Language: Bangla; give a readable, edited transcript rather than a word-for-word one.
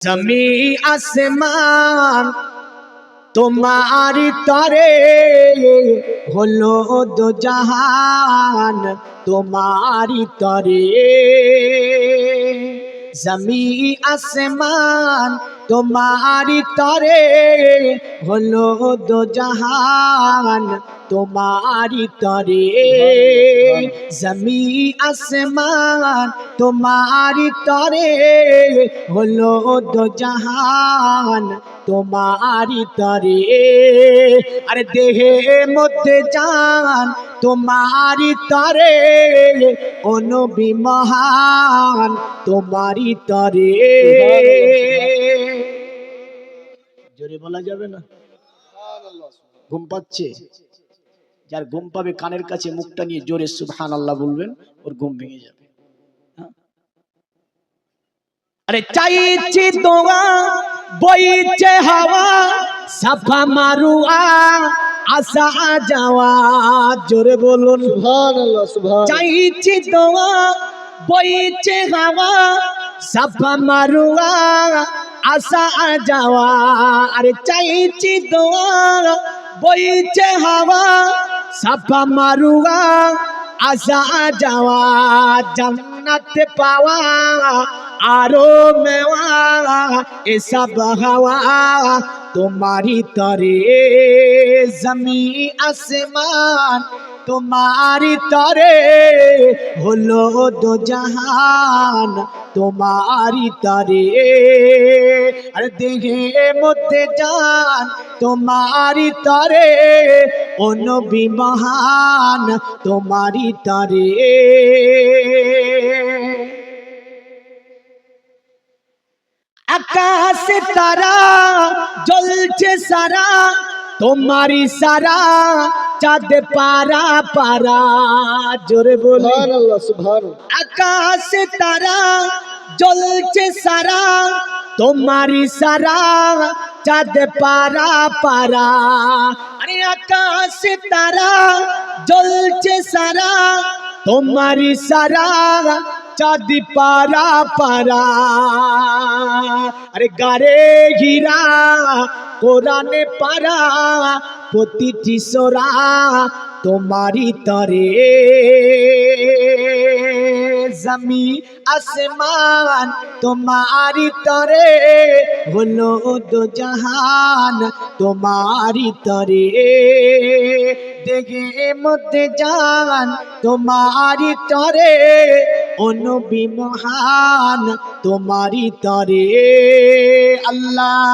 জমি আসমান তোমারি তরে হলো দো জাহান তোমারি তরে। জমি আসমান তোমারি তরে হলো দো জাহান তোমারি তরে। জমি আসমান তোমারি তরে হলো দো জাহান তোমারি তরে। আরে দেহে মধ্যে জান তোমারি তরে, ও নবী মহান তোমারি তরে। জোরে বলা যাবে না? ঘুম পাচ্ছে? যার ঘুম পাবে কানের কাছে মুখটা নিয়ে জোরে সুবহানাল্লাহ বলবেন, ওর ঘুম ভেঙে যাবে। আরে চাইছি দোয়া বইছে হাওয়া সাফা মারুয়া আসা যাওয়া। জোরে বলুন সুবহানাল্লাহ সুবহান। চাইছি দোয়া বইছে হাওয়া সাফা মারুয়া আসা যাওয়া। আরে চাইছি দোয়া বইছে হাওয়া সাফা মারুয়া আসা যাওয়া। জান্নাত পাওয়া আরো মেওয়া এসব হাওয়া তোমারি তরে। জমি আসমান তোমারি তরে হলো দো জাহান তোমারি তরে। আর দেহে মধ্যে জান তোমারি তরে, ও নবী মহান তোমারি তরে। আকাশ তারা জ্বলছে সারা তোমারি সারা চাঁদ পারা পারা। জোরে বলুন সুবহানাল্লাহ সুবহান। আকাশ তারা জ্বলছে সারা তোমারি সারা চাঁদ পারা পারা। আরে আকাশ তারা জ্বলছে সারা তোমারি সারা চাঁদ পারা পারা। আরে গারে হীরা কোরআনে পারা প্রতিটি সোরা তোমারি তরে। জমি আসমান তোমারি তরে হলো দো জাহান তোমারি তরে। দেহে মধ্যে জান তোমারি তরে, ও নবী মহান তোমারি তরে। আল্লাহ।